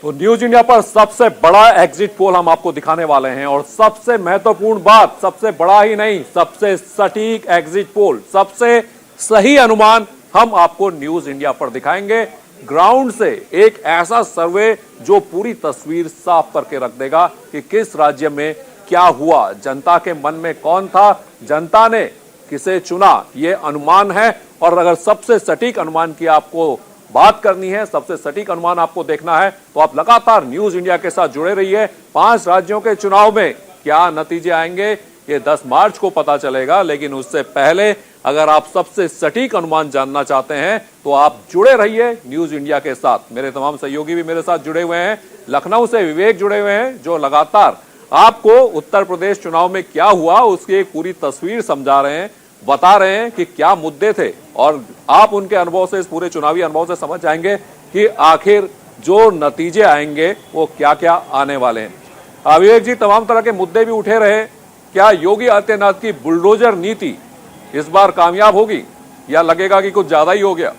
तो news India पर सबसे बड़ा एग्जिट पोल हम आपको दिखाने वाले हैं और सबसे महत्वपूर्ण बात, सबसे बड़ा ही नहीं, सबसे सटीक एग्जिट पोल, सबसे सही अनुमान हम आपको न्यूज इंडिया पर दिखाएंगे। ग्राउंड से एक ऐसा सर्वे जो पूरी तस्वीर साफ करके रख देगा कि किस राज्य में क्या हुआ, जनता के मन में कौन था, जनता ने किसे चुना, यह अनुमान है। और अगर सबसे सटीक अनुमान की आपको बात करनी है, सबसे सटीक अनुमान आपको देखना है, तो आप लगातार न्यूज इंडिया के साथ जुड़े रहिए। 5 राज्यों के चुनाव में क्या नतीजे आएंगे ये 10 मार्च को पता चलेगा, लेकिन उससे पहले अगर आप सबसे सटीक अनुमान जानना चाहते हैं तो आप जुड़े रहिए न्यूज इंडिया के साथ। मेरे तमाम सहयोगी भी मेरे साथ जुड़े हुए हैं। लखनऊ से विवेक जुड़े हुए हैं जो लगातार आपको उत्तर प्रदेश चुनाव में क्या हुआ उसकी एक पूरी तस्वीर समझा रहे हैं, बता रहे हैं कि क्या मुद्दे थे, और आप उनके अनुभव से, इस पूरे चुनावी अनुभव से समझ जाएंगे कि आखिर जो नतीजे आएंगे वो क्या क्या आने वाले हैं। विवेक जी, तमाम तरह के मुद्दे भी उठे रहे, क्या योगी आदित्यनाथ की बुलडोजर नीति इस बार कामयाब होगी या लगेगा कि कुछ ज्यादा ही हो गया?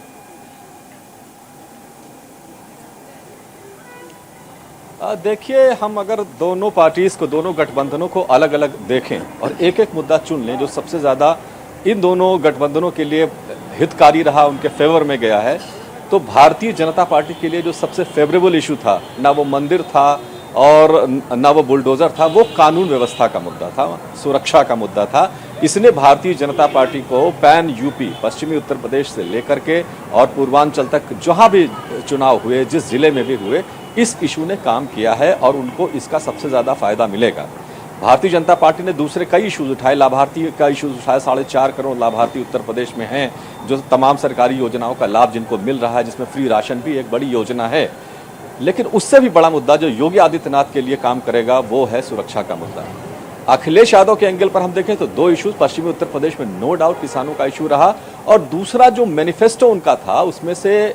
देखिए, हम अगर दोनों पार्टीज को, दोनों गठबंधनों को अलग अलग देखें और एक एक मुद्दा चुन लें जो सबसे ज्यादा इन दोनों गठबंधनों के लिए हितकारी रहा, उनके फेवर में गया है, तो भारतीय जनता पार्टी के लिए जो सबसे फेवरेबल इशू था, ना वो मंदिर था और ना वो बुलडोजर था, वो कानून व्यवस्था का मुद्दा था, सुरक्षा का मुद्दा था। इसने भारतीय जनता पार्टी को पैन यूपी, पश्चिमी उत्तर प्रदेश से लेकर के और पूर्वांचल तक जहां भी चुनाव हुए, जिस जिले में भी हुए, इस इशू ने काम किया है और उनको इसका सबसे ज्यादा फायदा मिलेगा। भारतीय जनता पार्टी ने दूसरे कई इश्यूज उठाए, लाभार्थी का इशूज उठाया। 4.5 करोड़ लाभार्थी उत्तर प्रदेश में हैं जो तमाम सरकारी योजनाओं का लाभ जिनको मिल रहा है, जिसमें फ्री राशन भी एक बड़ी योजना है। लेकिन उससे भी बड़ा मुद्दा जो योगी आदित्यनाथ के लिए काम करेगा वो है सुरक्षा का मुद्दा। अखिलेश यादव के एंगल पर हम देखें तो 2 इश्यूज पश्चिमी उत्तर प्रदेश में नो डाउट किसानों का इशू रहा, और दूसरा जो मैनिफेस्टो उनका था उसमें से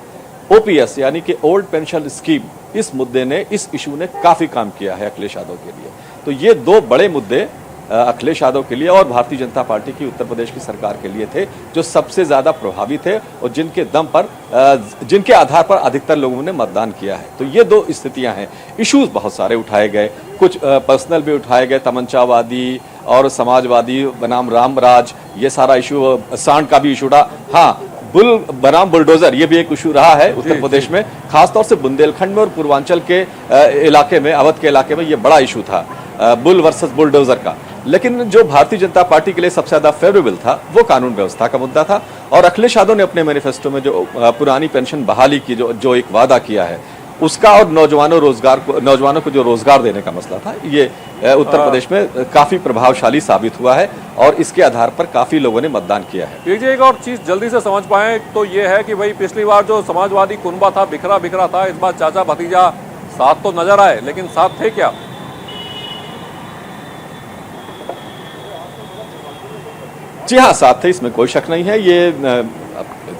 ओपीएस यानी कि ओल्ड पेंशन स्कीम, इस मुद्दे ने, इस इशू ने काफी काम किया है अखिलेश यादव के लिए। तो ये 2 बड़े मुद्दे अखिलेश यादव के लिए और भारतीय जनता पार्टी की उत्तर प्रदेश की सरकार के लिए थे जो सबसे ज्यादा प्रभावी थे और जिनके दम पर, जिनके आधार पर अधिकतर लोगों ने मतदान किया है। तो ये 2 स्थितियां हैं। इश्यूज बहुत सारे उठाए गए, कुछ पर्सनल भी उठाए गए, तमंचावादी और समाजवादी बनाम रामराज, ये सारा इशू, सांड का भी इशू रहा। हाँ, बुल बनाम बुलडोजर, ये भी एक इशू रहा है उत्तर प्रदेश में, खासतौर से बुंदेलखंड में और पूर्वांचल के इलाके में, अवध के इलाके में ये बड़ा इशू था, बुल वर्सेस बुलडोजर का। लेकिन जो भारतीय जनता पार्टी के लिए सबसे ज्यादा फेवरेबल था वो कानून व्यवस्था का मुद्दा था। और अखिलेश यादव ने अपने मैनिफेस्टो में जो पुरानी पेंशन बहाली की जो एक वादा किया है उसका, और नौजवानों को जो रोजगार देने का मसला था, ये उत्तर प्रदेश में काफी प्रभावशाली साबित हुआ है और इसके आधार पर काफी लोगों ने मतदान किया है। एक और चीज जल्दी से समझ पाए तो ये है कि भाई पिछली बार जो समाजवादी कुनबा था, बिखरा बिखरा था, इस बार चाचा भतीजा साथ तो नजर आए, लेकिन साथ थे क्या? जी हाँ, साथ थे, इसमें कोई शक नहीं है। ये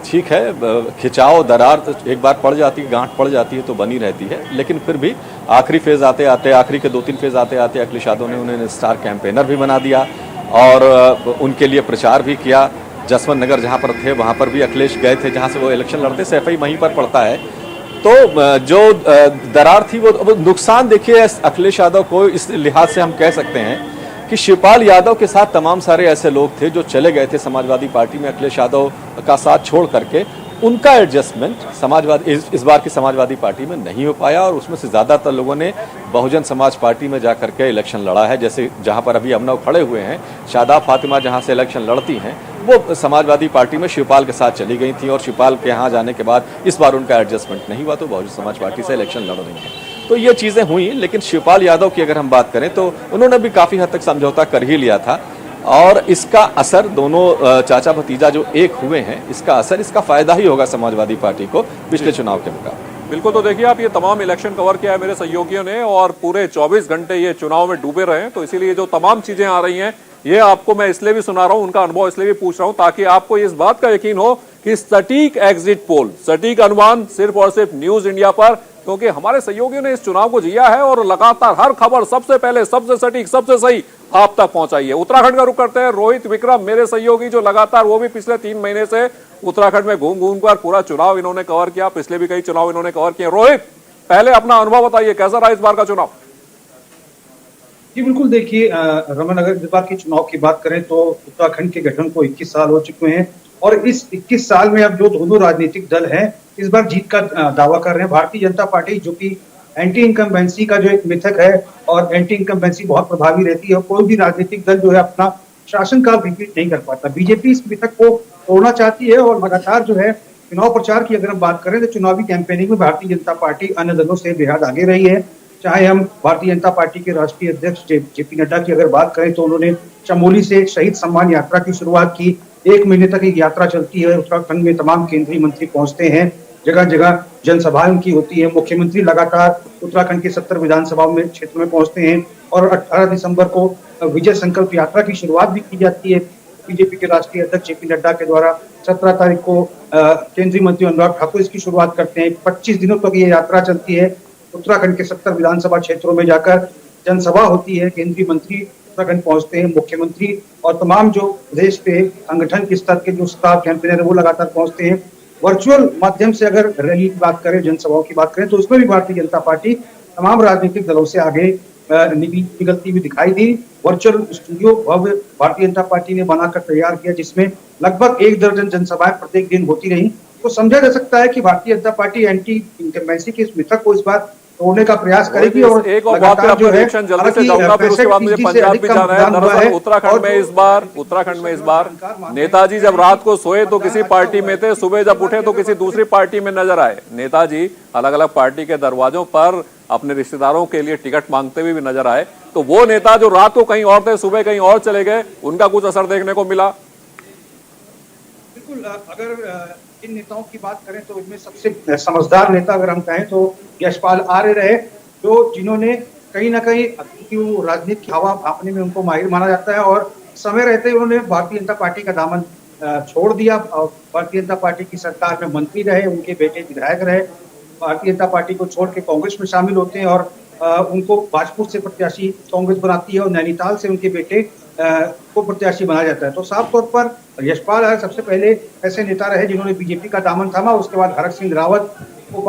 ठीक है, खिंचाव, दरार एक बार पड़ जाती है, गांठ पड़ जाती है तो बनी रहती है, लेकिन फिर भी आखिरी फेज आते आते, आखिरी के 2-3 फेज आते आते अखिलेश यादव ने उन्हें स्टार कैंपेनर भी बना दिया और उनके लिए प्रचार भी किया। जसवंत नगर जहां पर थे वहां पर भी अखिलेश गए थे, जहां से वो इलेक्शन लड़ते, सैफई वहीं पर पड़ता है। तो जो दरार थी वो नुकसान, देखिए अखिलेश यादव को इस लिहाज से हम कह सकते हैं कि शिवपाल यादव के साथ तमाम सारे ऐसे लोग थे जो चले गए थे समाजवादी पार्टी में अखिलेश यादव का साथ छोड़ करके, उनका एडजस्टमेंट समाजवादी इस बार की समाजवादी पार्टी में नहीं हो पाया और उसमें से ज्यादातर लोगों ने बहुजन समाज पार्टी में जाकर के इलेक्शन लड़ा है। जैसे जहां पर अभी अमनव खड़े हुए हैं, शादाब फातिमा जहां से इलेक्शन लड़ती हैं, वो समाजवादी पार्टी में शिवपाल के साथ चली गई थी और शिवपाल के यहाँ जाने के बाद इस बार उनका एडजस्टमेंट नहीं हुआ तो बहुजन समाज पार्टी से इलेक्शन लड़ रही हैं। तो ये चीजें हुई, लेकिन शिवपाल यादव की अगर हम बात करें तो उन्होंने भी काफी हद तक समझौता कर ही लिया था और इसका असर, दोनों चाचा भतीजा जो एक हुए हैं, इसका असर, इसका फायदा ही होगा समाजवादी पार्टी को पिछले चुनाव के मुकाबले। बिल्कुल। तो देखिए, आप ये तमाम इलेक्शन कवर किया है मेरे सहयोगियों ने और पूरे 24 घंटे ये चुनाव में डूबे रहे हैं, तो इसीलिए जो तमाम चीजें आ रही हैं ये आपको मैं इसलिए भी सुना रहा हूं, उनका अनुभव इसलिए भी पूछ रहा हूं ताकि आपको इस बात का यकीन हो कि सटीक एग्जिट पोल, सटीक अनुमान सिर्फ और सिर्फ न्यूज इंडिया पर, क्योंकि हमारे सहयोगियों ने इस चुनाव को जिया है और लगातार हर खबर सबसे पहले, सबसे सटीक, सबसे सही आप तक पहुंचाई है। उत्तराखंड का रुख करते हैं, रोहित विक्रम मेरे सहयोगी जो लगातार, वो भी पिछले 3 महीने से उत्तराखंड में घूम घूम कर पूरा चुनाव इन्होंने कवर किया, पिछले भी कई चुनाव इन्होंने कवर किए। रोहित, पहले अपना अनुभव बताइए, कैसा रहा इस बार का चुनाव? जी बिल्कुल, देखिए रमन, अगर इस बार के चुनाव की बात करें तो उत्तराखंड के गठन को 21 साल हो चुके हैं और इस 21 साल में अब जो दोनों राजनीतिक दल हैं इस बार जीत का दावा कर रहे हैं। भारतीय जनता पार्टी, जो कि एंटी इनकम्बेंसी का जो एक मिथक है और एंटी इनकम्बेंसी बहुत प्रभावी रहती है और कोई भी राजनीतिक दल जो है अपना शासनकाल रिपीट नहीं कर पाता। बीजेपी इस मिथक को तोड़ना चाहती है और लगातार जो है चुनाव प्रचार की अगर हम बात करें तो चुनावी कैंपेनिंग में भारतीय जनता पार्टी अन्य दलों से बेहद आगे रही है। चाहे हम भारतीय जनता पार्टी के राष्ट्रीय अध्यक्ष जेपी नड्डा की अगर बात करें तो उन्होंने चमोली से शहीद सम्मान यात्रा की शुरुआत की। 1 महीने तक एक यात्रा चलती है, उत्तराखंड में तमाम केंद्रीय मंत्री पहुंचते हैं, जगह जगह जनसभाएं उनकी होती है। मुख्यमंत्री लगातार उत्तराखंड के 70 विधानसभाओं में क्षेत्र में पहुंचते हैं और 18 दिसंबर को विजय संकल्प यात्रा की शुरुआत भी की जाती है बीजेपी के राष्ट्रीय अध्यक्ष जेपी नड्डा के द्वारा। 17 तारीख को केंद्रीय मंत्री अनुराग ठाकुर इसकी शुरुआत करते हैं। 25 दिनों तक ये यात्रा चलती है। उत्तराखंड के 70 विधानसभा क्षेत्रों में जाकर जनसभा होती है, केंद्रीय मंत्री उत्तराखंड पहुंचते हैं, मुख्यमंत्री और तमाम जो प्रदेश पे संगठन के स्तर के जो स्टार कैंपेनर है वो लगातार पहुंचते हैं। वर्चुअल माध्यम से अगर रैली की बात करें, जनसभाओं की बात करें तो उसमें भी भारतीय जनता पार्टी तमाम राजनीतिक दलों से आगे निकलती हुई दिखाई दी। वर्चुअल स्टूडियो भव्य भारतीय जनता पार्टी ने बनाकर तैयार किया जिसमें लगभग 1 दर्जन जनसभाएं प्रत्येक दिन होती रही। तो समझा जा सकता है कि Bharatiya Janata party anti incumbency के इस मिथक को इस बार तोड़ने का प्रयास करेगी। और एक और बात पे आपका रिएक्शन जल्दी से जाऊंगा, फिर उसके बाद मुझे पंजाब भी जाना है। दरअसल उत्तराखंड में इस बार नेताजी जब रात को सोए तो किसी पार्टी में थे, सुबह जब उठे तो किसी दूसरी पार्टी में नजर आए। नेताजी अलग अलग पार्टी के दरवाजों पर अपने रिश्तेदारों के लिए टिकट मांगते हुए भी नजर आए। तो वो नेता जो रात को कहीं और थे, सुबह कहीं और चले गए, उनका कुछ असर देखने को मिला? बिल्कुल, अगर इन नेताओं की बात करें तो इनमें सबसे समझदार नेता अगर हम कहें तो यशपाल आर्य रहे, जो जिन्होंने कहीं ना कहीं, क्योंकि वो राजनीति की हवा भांपने में उनको माहिर माना जाता है और समय रहते उन्होंने भारतीय जनता पार्टी का दामन छोड़ दिया और भारतीय जनता पार्टी की सरकार में मंत्री रहे, उनके बेटे विधायक रहे। भारतीय जनता पार्टी को छोड़ के कांग्रेस में शामिल होते हैं और उनको भाजपुर से प्रत्याशी कांग्रेस बनाती है और नैनीताल से उनके बेटे को प्रत्याशी बनाया जाता है। तो साफ तौर पर यशपाल आर्य सबसे पहले ऐसे नेता रहे जिन्होंने बीजेपी का दामन थामा। उसके बाद हरक सिंह रावत को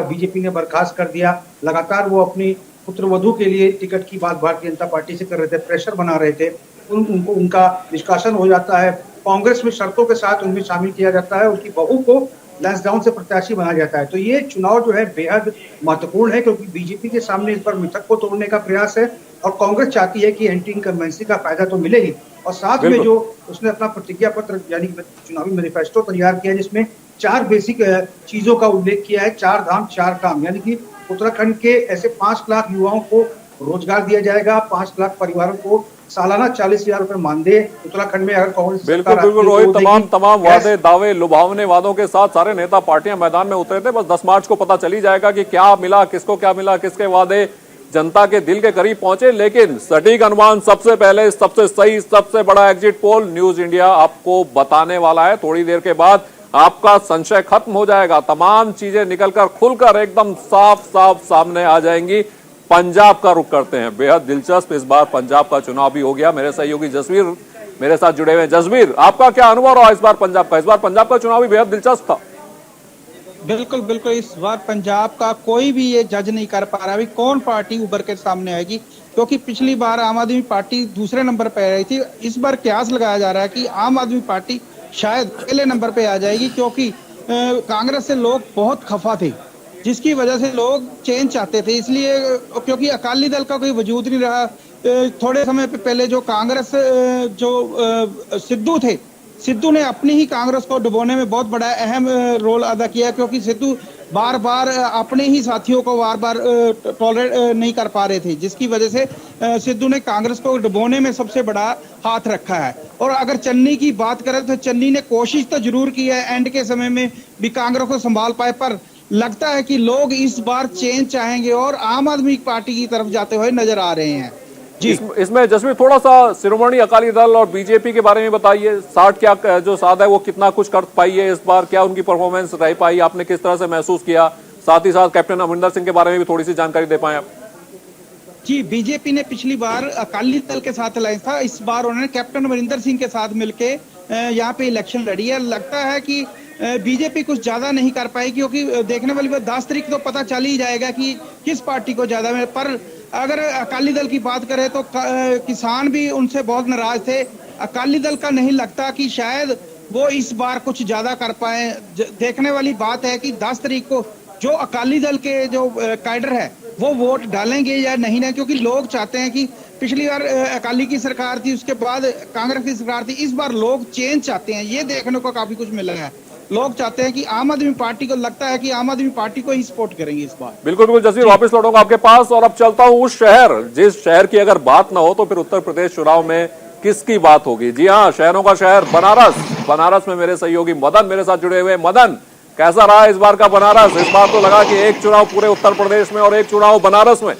बीजेपी ने बर्खास्त कर दिया। लगातार वो अपनी पुत्रवधू के लिए टिकट की बात भारतीय जनता पार्टी से कर रहे थे, प्रेशर बना रहे थे, उनको उनका निष्कासन हो जाता है। कांग्रेस में शर्तों के साथ उनमें शामिल किया जाता है, उनकी बहू को लैंसडाउन से प्रत्याशी बनाया जाता है। तो ये चुनाव जो है बेहद महत्वपूर्ण है क्योंकि बीजेपी के सामने इस पर मिथक को तोड़ने का प्रयास है और कांग्रेस चाहती है कि एंटी इनकम्बेंसी का फायदा तो मिले ही और साथ में जो उसने अपना प्रतिज्ञा पत्र यानी चुनावी मैनिफेस्टो तैयार किया जिसमें 4 बेसिक चीजों का उल्लेख किया है। 4 धाम 4 काम, यानी कि उत्तराखंड के ऐसे 5 लाख युवाओं को रोजगार दिया जाएगा, 5 लाख परिवारों को सालाना 40,000 रुपए मानदेय उत्तराखंड में अगर कांग्रेस बिल्कुल रोहित, तमाम वादे दावे लुभावने वादों के साथ सारे नेता पार्टियां मैदान में उतरे थे। बस 10 मार्च को पता चली जाएगा कि क्या मिला, किसको क्या मिला, किसके वादे जनता के दिल के करीब पहुंचे। लेकिन सटीक अनुमान सबसे पहले, सबसे सही, सबसे बड़ा एग्जिट पोल न्यूज इंडिया आपको बताने वाला है। थोड़ी देर के बाद आपका संशय खत्म हो जाएगा, तमाम चीजें निकलकर खुलकर एकदम साफ साफ सामने आ जाएंगी। पंजाब का रुख करते हैं, बेहद दिलचस्प इस बार पंजाब का चुनाव भी हो गया। मेरे सहयोगी जसवीर मेरे साथ जुड़े हुए हैं। जसवीर, आपका क्या अनुभव रहा इस बार पंजाब का? इस बार पंजाब का चुनाव भी बेहद दिलचस्प था। बिल्कुल बिल्कुल, इस बार पंजाब का कोई भी ये जज नहीं कर पा रहा अभी कौन पार्टी उभर के सामने आएगी, क्योंकि पिछली बार आम आदमी पार्टी दूसरे नंबर पे रही थी। इस बार कयास लगाया जा रहा है कि आम आदमी पार्टी शायद पहले नंबर पे आ जाएगी, क्योंकि कांग्रेस से लोग बहुत खफा थे, जिसकी वजह से लोग चेंज चाहते थे। इसलिए क्योंकि अकाली दल का कोई वजूद नहीं रहा। थोड़े समय पहले जो कांग्रेस जो सिद्धू थे, सिद्धू ने अपनी ही कांग्रेस को डुबोने में बहुत बड़ा अहम रोल अदा किया, क्योंकि सिद्धू बार बार अपने ही साथियों को बार बार टॉलरेट नहीं कर पा रहे थे, जिसकी वजह से सिद्धू ने कांग्रेस को डुबोने में सबसे बड़ा हाथ रखा है। और अगर चन्नी की बात करें तो चन्नी ने कोशिश तो जरूर की है एंड के समय में भी कांग्रेस को संभाल पाए, पर लगता है कि लोग इस बार चेंज चाहेंगे और आम आदमी पार्टी की तरफ जाते हुए नजर आ रहे हैं। जी इसमें जसवीर थोड़ा सा शिरोमणि अकाली दल और बीजेपी के बारे में बताइए। साथ है वो कितना कुछ कर पाई है इस बार, क्या उनकी परफॉर्मेंस रह पाई, आपने किस तरह से महसूस किया? साथ ही साथ कैप्टन अमरिंदर सिंह के बारे में भी थोड़ी सी जानकारी दे पाए आप? जी, बीजेपी ने पिछली बार अकाली दल के साथ अलायंस था, इस बार उन्होंने कैप्टन अमरिंदर सिंह के साथ मिलके यहाँ पे इलेक्शन लड़ी है। लगता है कि बीजेपी कुछ ज्यादा नहीं कर पाई, क्योंकि देखने वाली बात 10 तारीख तो पता चल ही जाएगा कि किस पार्टी को ज्यादा में। पर अगर अकाली दल की बात करें तो किसान भी उनसे बहुत नाराज थे। अकाली दल का नहीं लगता कि शायद वो इस बार कुछ ज्यादा कर पाए। देखने वाली बात है कि 10 तारीख को जो अकाली दल के जो कैडर है वो वोट डालेंगे या नहीं ना, क्योंकि लोग चाहते हैं कि पिछली बार अकाली की सरकार थी, उसके बाद कांग्रेस की सरकार थी, इस बार लोग चेंज चाहते हैं। ये देखने को काफी कुछ मिला है। लोग चाहते हैं कि आम आदमी पार्टी को, लगता है कि आम आदमी पार्टी को ही सपोर्ट करेंगे इस बार। बिल्कुल बिल्कुल जसीर, वापस लौटूंगा आपके पास और अब चलता हूं उस शहर जिस शहर की अगर बात ना हो तो फिर उत्तर प्रदेश चुनाव में किसकी बात होगी। जी हां, शहरों का शहर बनारस। बनारस में मेरे सहयोगी मदन मेरे साथ जुड़े हुए। मदन, कैसा रहा इस बार का बनारस? इस बार तो लगा कि एक चुनाव पूरे उत्तर प्रदेश में और एक चुनाव बनारस में।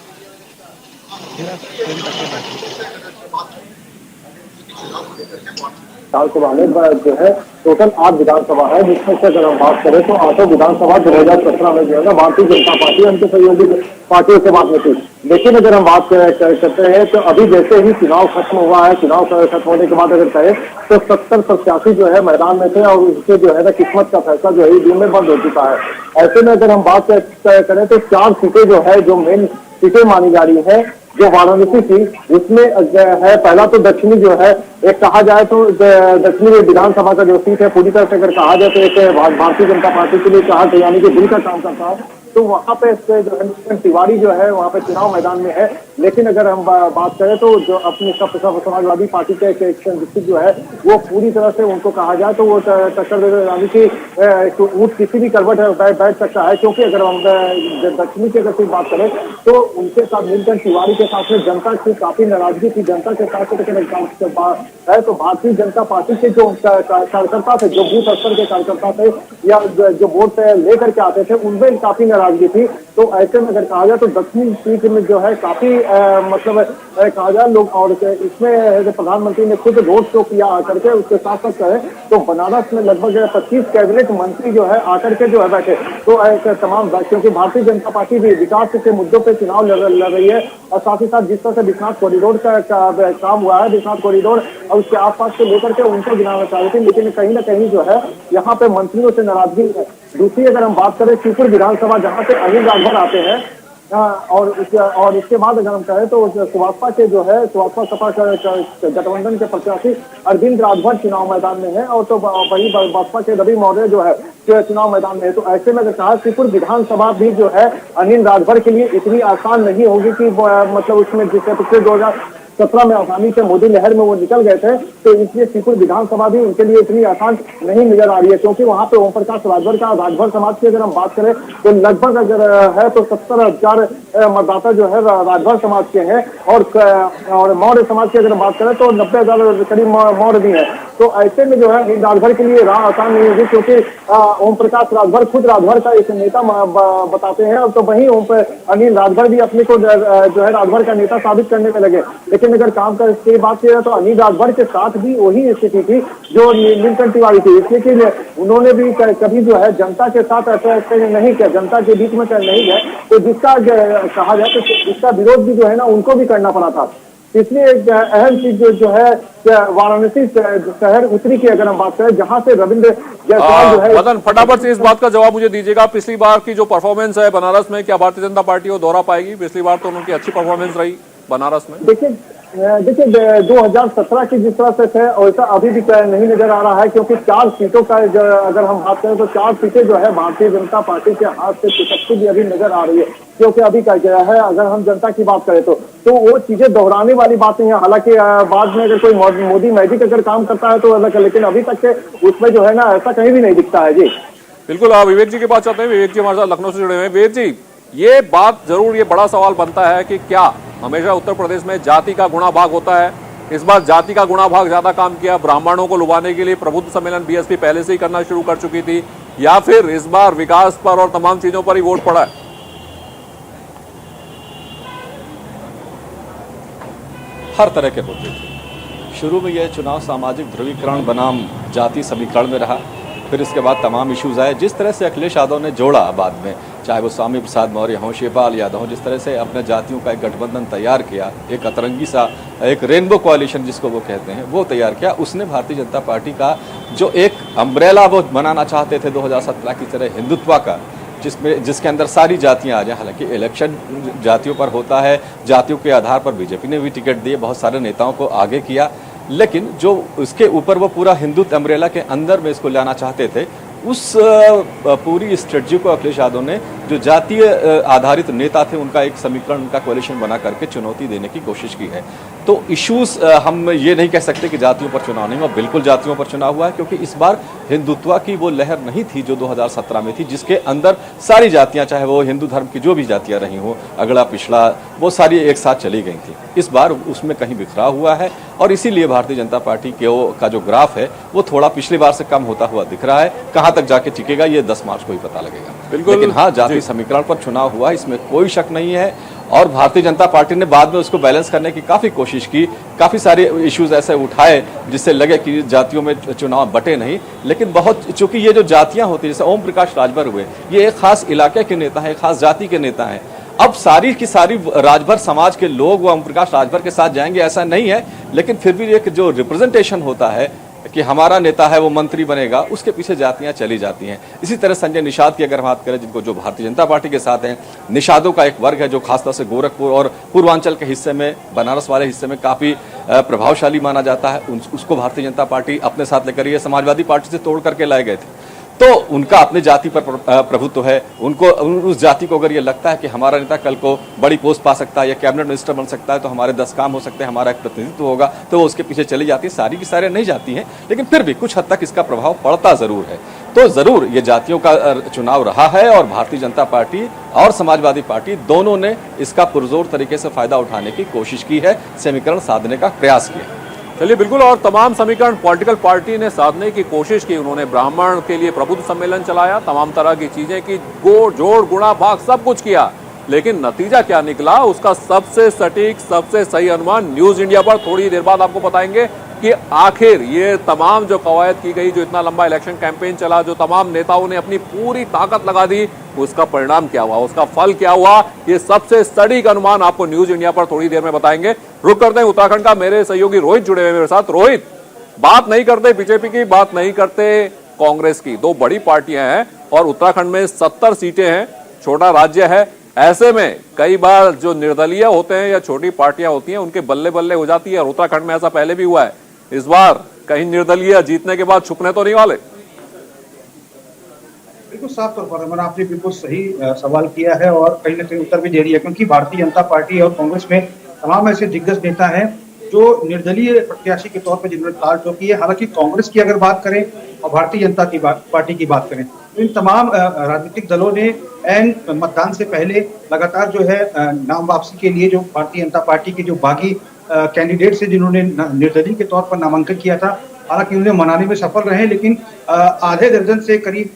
विधानसभा में जो है टोटल 8 विधानसभा है, जिसमें से अगर हम बात करें तो 8 विधानसभा 2017 में जो है ना भारतीय जनता पार्टी उनके सहयोगी पार्टियों से बात में थी। लेकिन अगर हम बात करते हैं तो अभी जैसे ही चुनाव खत्म हुआ है, चुनाव खत्म होने के बाद अगर कहें तो 70 प्रत्याशी जो है मैदान में थे और उससे जो है ना किस्मत का फैसला जो है ईवीएम में बंद हो चुका है। ऐसे में अगर हम बात करें तो 4 सीटें जो है जो मेन सीटें मानी जा रही है, जो वाराणसी थी उसमें है पहला तो दक्षिणी जो है, एक कहा जाए तो दक्षिणी विधानसभा का जो सीट है पूरी तरह से अगर कहा जाए तो एक भारतीय जनता पार्टी के लिए कहा यानी कि दिल का काम करता है, तो वहां पे जो है तिवारी जो है वहां पे चुनाव मैदान में है। लेकिन अगर हम बात करें तो जो अपनी समाजवादी पार्टी के एक डिस्ट्रिक्ट जो है वो पूरी तरह से उनको कहा जाए तो वो टक्कर यानी कि ऊंट किसी भी करवट बैठ सकता है, क्योंकि अगर हम दक्षिणी की अगर बात करें तो उनके साथ मिलकर तिवारी के साथ में जनता की काफी नाराजगी थी। जनता के साथ है तो भारतीय जनता पार्टी के जो कार्यकर्ता थे, जो बूथ स्तर के कार्यकर्ता थे या जो वोट लेकर के आते थे, उनमें काफी नाराजगी थी। तो ऐसे में अगर कहा जाए तो दक्षिणी सीट में जो है काफी मतलब कहा जाए लोग, और इसमें प्रधानमंत्री ने खुद रोड शो किया आकर के। उसके साथ साथ कहे तो बनारस में लगभग 25 कैबिनेट मंत्री जो है आकर के जो है बैठे। तो ऐसे तमाम, क्योंकि भारतीय जनता पार्टी भी विकास के मुद्दों पे चुनाव लड़ रही है और साथ ही साथ जिस तरह से विश्वनाथ कॉरिडोर का काम हुआ है, विश्वनाथ कॉरिडोर और उसके आसपास को लेकर के उनको गिनाना चाह रही थी, लेकिन कहीं ना कहीं जो है यहाँ पे मंत्रियों से नाराजगी है। दूसरी अगर हम बात करें शिवपुर विधानसभा जहाँ से अनिल राजभर आते हैं, और इसके बाद अगर हम कहें तो सुभाषपा के जो है सुभाषपा सपा गठबंधन के प्रत्याशी अरविंद राजभर चुनाव मैदान में है, और तो वही बसपा के रवि मौर्य जो है चुनाव मैदान में है। तो ऐसे में अगर कहा शिवपुर विधानसभा भी जो है अनिल राजभर के लिए इतनी आसान नहीं होगी कि मतलब उसमें जिससे पिछले 2017 में आसानी से मोदी लहर में वो निकल गए थे, तो इसलिए शिवपुर विधानसभा भी उनके लिए इतनी आसान नहीं नजर आ रही है, क्योंकि वहां पे ओम प्रकाश राजभर का राजभर समाज की अगर हम बात करें तो लगभग अगर है तो 70,000 मतदाता जो है राजभर समाज के हैं, और मौर्य समाज की अगर हम बात करें तो 90,000 करीब मौर्य भी है। तो ऐसे में जो है राजभर के लिए राह आसान नहीं होगी, क्योंकि ओम प्रकाश राजभर खुद राजभर का एक नेता बताते हैं, और तो वहीं अनिल राजभर भी अपने को जो है राजभर का नेता साबित करने में लगे। लेकिन अगर काम की बात की जाए तो अनिल राजभर के साथ भी वही स्थिति थी जो नीलकंठ तिवारी थी, इसलिए कि उन्होंने भी कभी जो है जनता के साथ ऐसे नहीं किया, जनता के बीच में नहीं गए, तो जिसका कहा जाए तो इसका विरोध भी जो है ना उनको भी करना पड़ा था। इसलिए एक अहम चीज जो है वाराणसी शहर उत्तरी की अगर हम बात करें, जहां से रविंद्र जायसवाल जो है। मदन, फटाफट से इस बात का जवाब मुझे दीजिएगा, पिछली बार की जो परफॉर्मेंस है बनारस में, क्या भारतीय जनता पार्टी को दोहरा पाएगी? पिछली बार तो उनकी अच्छी परफॉर्मेंस रही बनारस में। देखिए 2017 की जिस तरह से थे वैसा अभी भी नहीं नजर आ रहा है, क्योंकि 4 सीटों का अगर हम बात करें तो 4 सीटें जो है भारतीय जनता पार्टी के हाथ से खिसकती भी अभी नजर आ रही है, क्योंकि अभी क्या गया है अगर हम जनता की बात करें तो वो चीजें दोहराने वाली बात नहीं है। हालांकि बाद में अगर कोई मोदी मैजिक अगर काम करता है तो अलग है, लेकिन अभी तक के उसमें जो है ना ऐसा कहीं भी नहीं दिखता है। जी बिल्कुल, विवेक जी के पास चाहते हैं। विवेक जी हमारे साथ लखनऊ से जुड़े हुए हैं। विवेक जी, ये बात जरूर, ये बड़ा सवाल बनता है कि क्या हमेशा उत्तर प्रदेश में जाति का गुणा भाग होता है? इस बार जाति का गुणा भाग ज्यादा काम किया, ब्राह्मणों को लुभाने के लिए प्रबुद्ध सम्मेलन बीएसपी पहले से ही करना शुरू कर चुकी थी, या फिर इस बार विकास पर और तमाम चीजों पर ही वोट पड़ा है? हर तरह के मुद्दे थे। शुरू में यह चुनाव सामाजिक ध्रुवीकरण बनाम जाति समीकरण में रहा, फिर इसके बाद तमाम इश्यूज आए। जिस तरह से अखिलेश यादव ने जोड़ा बाद में चाहे वो स्वामी प्रसाद मौर्य हों, शिवपाल यादव हों, जिस तरह से अपने जातियों का एक गठबंधन तैयार किया, एक अतरंगी सा एक रेनबो कोalition जिसको वो कहते हैं वो तैयार किया, उसने भारतीय जनता पार्टी का जो एक अम्ब्रेला वो बनाना चाहते थे 2017 की तरह हिंदुत्व का, जिसके अंदर सारी जातियां आ जाए। हालांकि इलेक्शन जातियों पर होता है, जातियों के आधार पर बीजेपी ने भी टिकट दिए, बहुत सारे नेताओं को आगे किया, लेकिन जो उसके ऊपर वो पूरा हिंदुत्व अम्ब्रेला के अंदर में इसको लाना चाहते थे, उस पूरी स्ट्रेटजी को अखिलेश यादव ने जो जातीय आधारित नेता थे उनका एक समीकरण, उनका कोalition बना करके चुनौती देने की कोशिश की है। तो इश्यूज हम ये नहीं कह सकते कि जातियों पर चुनाव नहीं हुआ, बिल्कुल जातियों पर चुनाव हुआ है, क्योंकि इस बार हिंदुत्व की वो लहर नहीं थी जो 2017 में थी, जिसके अंदर सारी जातियां, चाहे वो हिंदू धर्म की जो भी जातियां रही हों, अगला पिछड़ा, वो सारी एक साथ चली गई थी। इस बार उसमें कहीं बिखरा हुआ है और इसीलिए भारतीय जनता पार्टी का जो ग्राफ है वो थोड़ा पिछली बार से कम होता हुआ दिख रहा है। कहां तक जाके टिकेगा ये 10 मार्च को ही पता लगेगा। बिल्कुल, लेकिन हाँ, जातीय समीकरण पर चुनाव हुआ, इसमें कोई शक नहीं है। और भारतीय जनता पार्टी ने बाद में उसको बैलेंस करने की काफी कोशिश की, काफी सारे इश्यूज ऐसे उठाए जिससे लगे कि जातियों में चुनाव बटे नहीं, लेकिन बहुत, चूंकि ये जो जातियां होती है, जैसे ओम प्रकाश राजभर हुए, ये एक खास इलाके के नेता है, एक खास जाति के नेता है। अब सारी की सारी राजभर समाज के लोग वो ओम प्रकाश राजभर के साथ जाएंगे ऐसा नहीं है, लेकिन फिर भी एक जो रिप्रेजेंटेशन होता है कि हमारा नेता है वो मंत्री बनेगा, उसके पीछे जातियां चली जाती हैं। इसी तरह संजय निषाद की अगर बात करें, जिनको जो भारतीय जनता पार्टी के साथ हैं, निषादों का एक वर्ग है जो खासतौर से गोरखपुर और पूर्वांचल के हिस्से में, बनारस वाले हिस्से में काफी प्रभावशाली माना जाता है, उसको भारतीय जनता पार्टी अपने साथ लेकर ये समाजवादी पार्टी से तोड़ करके लाए गए थे। तो उनका अपनी जाति पर प्रभुत्व है, उनको उस जाति को अगर ये लगता है कि हमारा नेता कल को बड़ी पोस्ट पा सकता है या कैबिनेट मिनिस्टर बन सकता है, तो हमारे 10 काम हो सकते हैं, हमारा एक प्रतिनिधित्व होगा, तो वो उसके पीछे चली जाती है। सारी की सारी नहीं जाती हैं, लेकिन फिर भी कुछ हद तक इसका प्रभाव पड़ता जरूर है। तो जरूर ये जातियों का चुनाव रहा है और भारतीय जनता पार्टी और समाजवादी पार्टी दोनों ने इसका पुरजोर तरीके से फायदा उठाने की कोशिश की है, समीकरण साधने का प्रयास किया। चलिए, बिल्कुल, और तमाम समीकरण पॉलिटिकल पार्टी ने साधने की कोशिश की। उन्होंने ब्राह्मण के लिए प्रबुद्ध सम्मेलन चलाया, तमाम तरह की चीजें की, जोड़ गुणा भाग सब कुछ किया, लेकिन नतीजा क्या निकला उसका सबसे सटीक, सबसे सही अनुमान न्यूज इंडिया पर थोड़ी देर बाद आपको बताएंगे कि आखिर ये तमाम जो कवायद की गई, जो इतना लंबा इलेक्शन कैंपेन चला, जो तमाम नेताओं ने अपनी पूरी ताकत लगा दी, उसका परिणाम क्या हुआ, उसका फल क्या हुआ, ये सबसे सटीक अनुमान आपको न्यूज इंडिया पर थोड़ी देर में बताएंगे। रुक करते हैं उत्तराखंड का, मेरे सहयोगी रोहित जुड़े हुए मेरे साथ। रोहित, बात नहीं करते बीजेपी की, बात नहीं करते कांग्रेस की, दो बड़ी पार्टियां हैं और उत्तराखंड में 70 सीटें हैं, छोटा राज्य है। ऐसे में कई बार जो निर्दलीय होते हैं या छोटी पार्टियां होती हैं उनके बल्ले बल्ले हो जाती है, और उत्तराखंड में ऐसा पहले भी हुआ है। इस बार कहीं निर्दलीय जीतने के बाद छुपने तो नहीं वाले? बिल्कुल साफ तौर पर रमन, आपने बिल्कुल सही सवाल किया है और कहीं ना कहीं उत्तर भी दे रही है, क्योंकि भारतीय जनता पार्टी और कांग्रेस में तमाम ऐसे दिग्गज नेता हैं जो निर्दलीय प्रत्याशी के तौर पर जिन्होंने ताल ठोकी है। हालांकि कांग्रेस की अगर बात करें और भारतीय जनता की पार्टी की बात करें, तो इन तमाम राजनीतिक दलों ने एन मतदान से पहले लगातार जो है नाम वापसी के लिए जो भारतीय जनता पार्टी के जो बागी कैंडिडेट से जिन्होंने निर्दलीय के तौर पर नामांकन किया था, हालांकि उन्हें मनाने में सफल रहे, लेकिन आधे दर्जन से करीब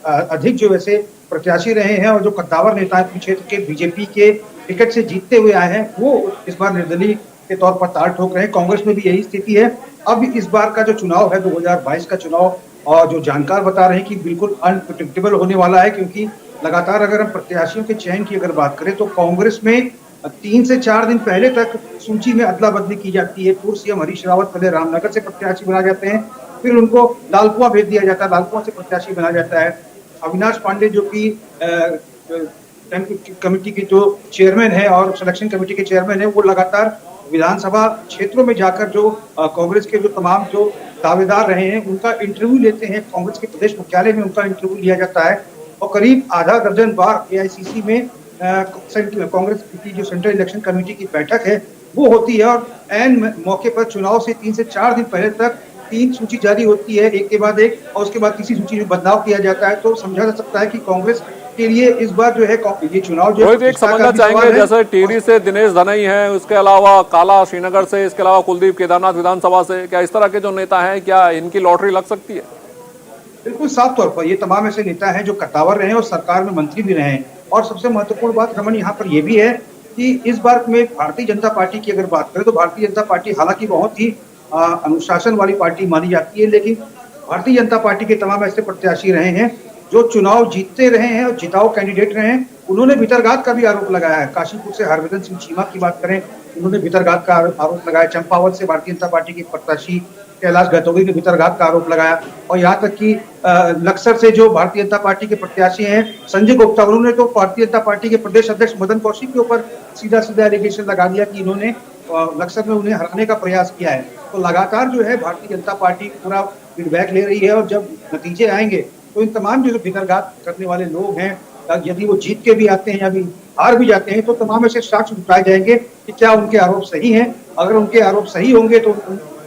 अधिक जो वैसे प्रत्याशी रहे हैं और जो कद्दावर नेता क्षेत्र के बीजेपी के टिकट से जीतते हुए आए हैं, वो इस बार निर्दलीय के तौर पर ताल ठोक रहे हैं। कांग्रेस में भी यही स्थिति है। अब इस बार का जो चुनाव है 2022 का चुनाव, और जो जानकार बता रहे हैं कि बिल्कुल अनप्रेडिक्टेबल होने वाला है, क्योंकि लगातार अगर हम प्रत्याशियों के चयन की अगर बात करें तो कांग्रेस में 3 से 4 दिन पहले तक सूची में अदला बदली की जाती है। पूर्व सीएम हरीश रावत पहले रामनगर से प्रत्याशी बना जाते हैं, फिर उनको लालकुआं भेज दिया जाता है, लालकुआं से प्रत्याशी बना जाता है। अविनाश पांडे जो कि कमेटी के जो चेयरमैन है और सिलेक्शन कमेटी के चेयरमैन है, वो लगातार विधानसभा क्षेत्रों में जाकर जो कांग्रेस के जो तमाम जो दावेदार रहे हैं उनका इंटरव्यू लेते हैं। कांग्रेस के प्रदेश मुख्यालय में उनका इंटरव्यू लिया जाता है और करीब आधा दर्जन बार एआईसीसी में कांग्रेस की जो सेंट्रल इलेक्शन कमेटी की बैठक है वो होती है, और एन मौके पर चुनाव से 3 से 4 दिन पहले तक 3 सूची जारी होती है, एक के बाद एक, और उसके बाद किसी सूची में बदलाव किया जाता है। तो समझा जा सकता है कि कांग्रेस के लिए इस बार जो है ये चुनाव जो है, एक समझना चाहेंगे, जैसे टिहरी से दिनेश धनई हैं, उसके अलावा काला श्रीनगर से, इसके अलावा कुलदीप केदारनाथ विधानसभा से, क्या इस तरह के जो नेता हैं, क्या इनकी लॉटरी लग सकती है? बिल्कुल साफ तौर पर ये तमाम ऐसे नेता हैं जो कद्दावर रहे हैं और सरकार में मंत्री भी रहे हैं। और सबसे महत्वपूर्ण बात रमन यहाँ पर यह भी है कि इस बार में भारतीय जनता पार्टी की अगर बात करें तो भारतीय जनता पार्टी हालांकि बहुत ही अनुशासन वाली पार्टी मानी जाती है, लेकिन भारतीय जनता पार्टी के तमाम ऐसे प्रत्याशी रहे हैं जो चुनाव जीतते रहे हैं और जिताऊ कैंडिडेट रहे हैं, उन्होंने भितरघात का भी आरोप लगाया है। काशीपुर से हरभजन सिंह चीमा की बात करें, उन्होंने भितरघात का आरोप लगाया। चंपावत से भारतीय जनता पार्टी के प्रत्याशी कैलाश गतोगी ने भितरघात का आरोप लगाया। और यहाँ तक कि लक्सर से जो भारतीय जनता पार्टी के प्रत्याशी हैं संजय गुप्ता, उन्होंने तो भारतीय जनता पार्टी के प्रदेश अध्यक्ष मदन कौशिक के ऊपर सीधा सीधा एलिगेशन लगा दिया कि इन्होंने लक्सर में उन्हें हराने का प्रयास किया है। तो लगातार जो है भारतीय जनता पार्टी पूरा फीडबैक ले रही है, और जब नतीजे आएंगे तो इन तमाम जो भितरघात करने वाले लोग हैं, यदि वो जीत के भी आते हैं या भी हार भी जाते हैं, तो तमाम ऐसे साक्ष्य जुटाए जाएंगे कि क्या उनके आरोप सही हैं। अगर उनके आरोप सही होंगे तो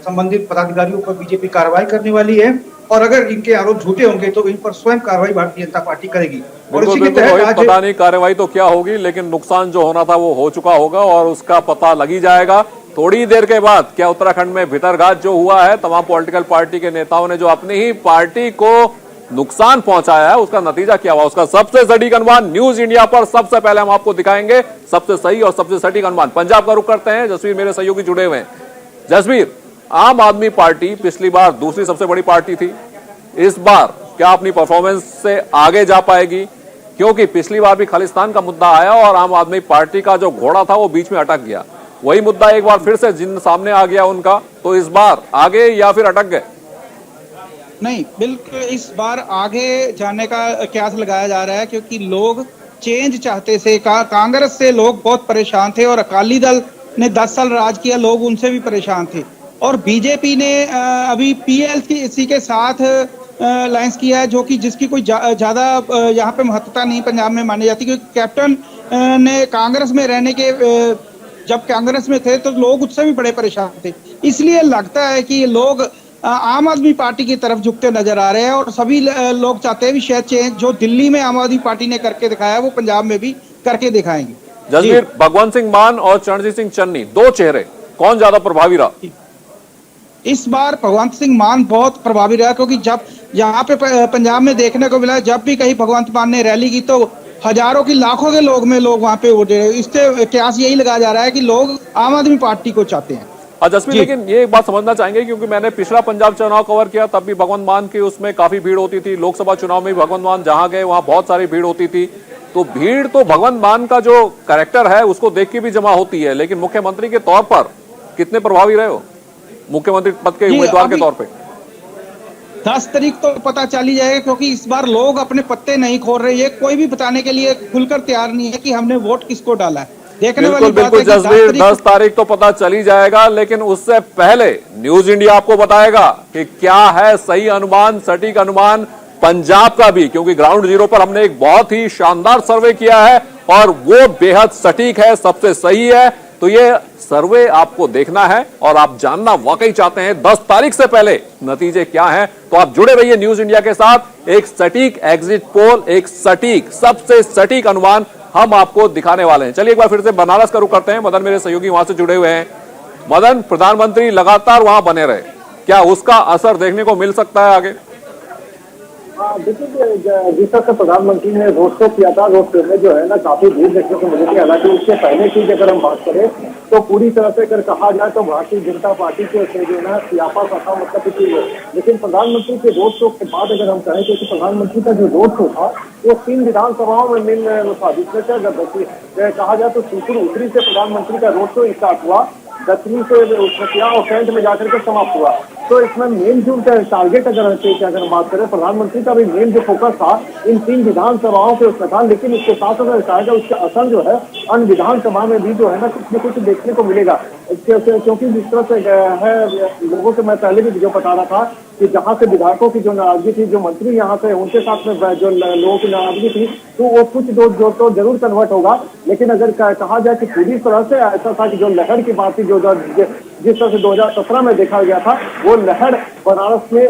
संबंधित पदाधिकारियों पर बीजेपी कार्रवाई करने वाली है, और अगर इनके आरोप झूठे होंगे तो इन पर स्वयं कार्रवाई भारतीय जनता पार्टी करेगी। और इसी के तहत आज पता नहीं कार्रवाई तो क्या होगी, लेकिन नुकसान जो होना था वो हो चुका होगा और उसका पता लगी जाएगा थोड़ी देर के बाद। क्या उत्तराखंड में भितरघात जो हुआ है, तमाम पॉलिटिकल पार्टी के नेताओं ने जो अपनी ही पार्टी को नुकसान पहुंचाया है, उसका नतीजा क्या हुआ, उसका सबसे सटीक अनुमान न्यूज इंडिया पर सबसे पहले हम आपको दिखाएंगे। सबसे सही और सबसे सटीक अनुमान। पंजाब का रुख करते हैं, जसवीर मेरे सहयोगी जुड़े हुए हैं। जसवीर, आम आदमी पार्टी पिछली बार दूसरी सबसे बड़ी पार्टी थी, इस बार क्या अपनी परफॉर्मेंस से आगे जा पाएगी? क्योंकि पिछली बार भी खालिस्तान का मुद्दा आया और आम आदमी पार्टी का जो घोड़ा था वो बीच में अटक गया। वही मुद्दा एक बार फिर से जिन सामने आ गया उनका, तो इस बार आगे या फिर अटक गए? नहीं, बिल्कुल इस बार आगे जाने का कयास लगाया जा रहा है, क्योंकि लोग चेंज चाहते थे। कांग्रेस से लोग बहुत परेशान थे और अकाली दल ने 10 साल राज किया, लोग उनसे भी परेशान थे। और बीजेपी ने अभी पीएलसी के साथ अलायंस किया है, जो कि जिसकी कोई ज्यादा यहाँ पे महत्वता नहीं पंजाब में मानी जाती, क्योंकि कैप्टन ने कांग्रेस में रहने के जब कांग्रेस में थे तो लोग उससे भी बड़े परेशान थे। इसलिए लगता है कि लोग आम आदमी पार्टी की तरफ झुकते नजर आ रहे हैं, और सभी लोग चाहते हैं भी शायद चेंज जो दिल्ली में आम आदमी पार्टी ने करके दिखाया वो पंजाब में भी करके दिखाएंगे। जसवीर, भगवंत सिंह मान और चरणजीत सिंह चन्नी, दो चेहरे, कौन ज्यादा प्रभावी रहा? इस बार भगवंत सिंह मान बहुत प्रभावी रहा, क्योंकि जब यहाँ पे पंजाब में देखने को मिला, जब भी कहीं भगवंत मान ने रैली की तो हजारों की लाखों के लोग वहां पे वोटे। इससे कयास यही लगाया जा रहा है कि लोग आम आदमी पार्टी को चाहते हैं। जसवीर, लेकिन ये एक बात समझना चाहेंगे, क्योंकि मैंने पिछला पंजाब चुनाव कवर किया, तब भी भगवंत मान की उसमें काफी भीड़ होती थी। लोकसभा चुनाव में भी भगवंत मान जहां गए वहां बहुत सारी भीड़ होती थी। तो भीड़ तो भगवंत मान का जो कैरेक्टर है उसको देख के भी जमा होती है, लेकिन मुख्यमंत्री के तौर पर कितने प्रभावी रहे हो, मुख्यमंत्री पद के उम्मीदवार के तौर पे? 10 तारीख तो पता चल ही जाएगा, क्योंकि इस बार लोग अपने पत्ते नहीं खोल रहे हैं। कोई भी बताने के लिए खुलकर तैयार नहीं है कि हमने वोट किसको डाला है। देखने वाली बात है कि जसवीर, 10 तारीख तो पता चल ही जाएगा, लेकिन उससे पहले न्यूज इंडिया आपको बताएगा कि क्या है सही अनुमान, सटीक अनुमान पंजाब का भी, क्योंकि ग्राउंड जीरो पर हमने एक बहुत ही शानदार सर्वे किया है और वो बेहद सटीक है, सबसे सही है। तो ये सर्वे आपको देखना है और आप जानना वाकई चाहते हैं 10 तारीख से पहले नतीजे क्या हैं, तो आप जुड़े रहिए न्यूज इंडिया के साथ। एक सटीक एग्जिट पोल, एक सटीक, सबसे सटीक अनुमान हम आपको दिखाने वाले हैं। चलिए एक बार फिर से बनारस का रुख करते हैं। मदन मेरे सहयोगी वहां से जुड़े हुए हैं। मदन, प्रधानमंत्री लगातार वहां बने रहे, क्या उसका असर देखने को मिल सकता है आगे? देखिए, जिस तरह से प्रधानमंत्री ने रोड शो किया था, रोड शो में जो है ना काफी भीड़ देखने को मिली थी। हालांकि उससे पहले की अगर हम बात करें तो पूरी तरह से अगर कहा जाए तो भारतीय जनता पार्टी के जो है ना सियापा था, मतलब कुछ नहीं है। लेकिन प्रधानमंत्री के रोड शो के बाद अगर हम कहें, क्योंकि प्रधानमंत्री का जो रोड शो था वो 3 विधानसभाओं में मिल था, जिसमें से अगर कहा जाए तो सुपुर उत्तरी से प्रधानमंत्री का रोड शो स्टार्ट हुआ, दक्षिणी से उसमें किया और कैंट में जाकर के समाप्त हुआ। तो इसमें मेन जो टारगेट अगर हम बात करें, प्रधानमंत्री का भी मेन जो फोकस था इन 3 विधानसभाओं के उसमें था। लेकिन इसके साथ अगर कहा जाए उसका असर जो है अन्य विधानसभा में भी जो है ना कुछ न कुछ देखने को मिलेगा। क्योंकि जिस तरह से है लोगों के, मैं पहले भी जो बता रहा था कि जहाँ से विधायकों की जो नाराजगी थी, जो मंत्री यहाँ से उनके साथ में जो लोगों की नाराजगी थी, तो वो कुछ जो तो जरूर कन्वर्ट होगा। लेकिन अगर कहा जाए कि पूरी तरह से ऐसा था कि जो लहर की बात थी, जो जिस तरह से 2017 में देखा गया था, वो लहर बनारस में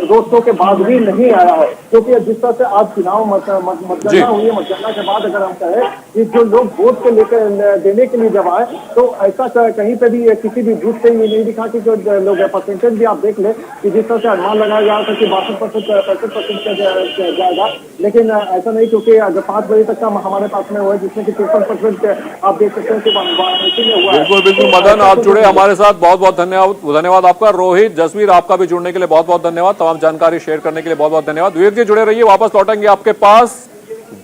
रोड शो के बाद भी नहीं आया है। क्योंकि जिस तरह से आज चुनाव मतगणना हुई है, मतगणना के बाद अगर हम कहें कि जो लोग वोट के लेकर देने के लिए जब आए, तो ऐसा कहीं पे भी किसी भी बूथ से ये नहीं दिखा कि जो लोग परसेंटेज भी आप देख ले कि जिस तरह से अनुमान लगाया जा रहा था कि 62% जाएगा, लेकिन ऐसा नहीं, क्योंकि अगर 5 बजे तक का हमारे पास में हुआ है, जिसमें कि 53% आप देख सकते हैं कि वाराणसी में हुआ है। बिल्कुल बिल्कुल मदन, आप जुड़े हमारे साथ, बहुत बहुत धन्यवाद आपका। रोहित, जसवीर, आपका भी भी जुड़ने के लिए बहुत बहुत धन्यवाद, तमाम जानकारी शेयर करने के लिए बहुत बहुत धन्यवाद। विवेक जी जुड़े रहिए, वापस लौटेंगे आपके पास।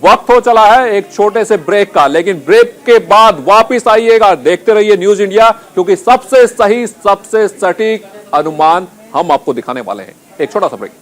वक्त हो चला है एक छोटे से ब्रेक का, लेकिन ब्रेक के बाद वापिस आइएगा, देखते रहिए न्यूज इंडिया, क्योंकि सबसे सही सबसे सटीक अनुमान हम आपको दिखाने वाले हैं। एक छोटा सा ब्रेक।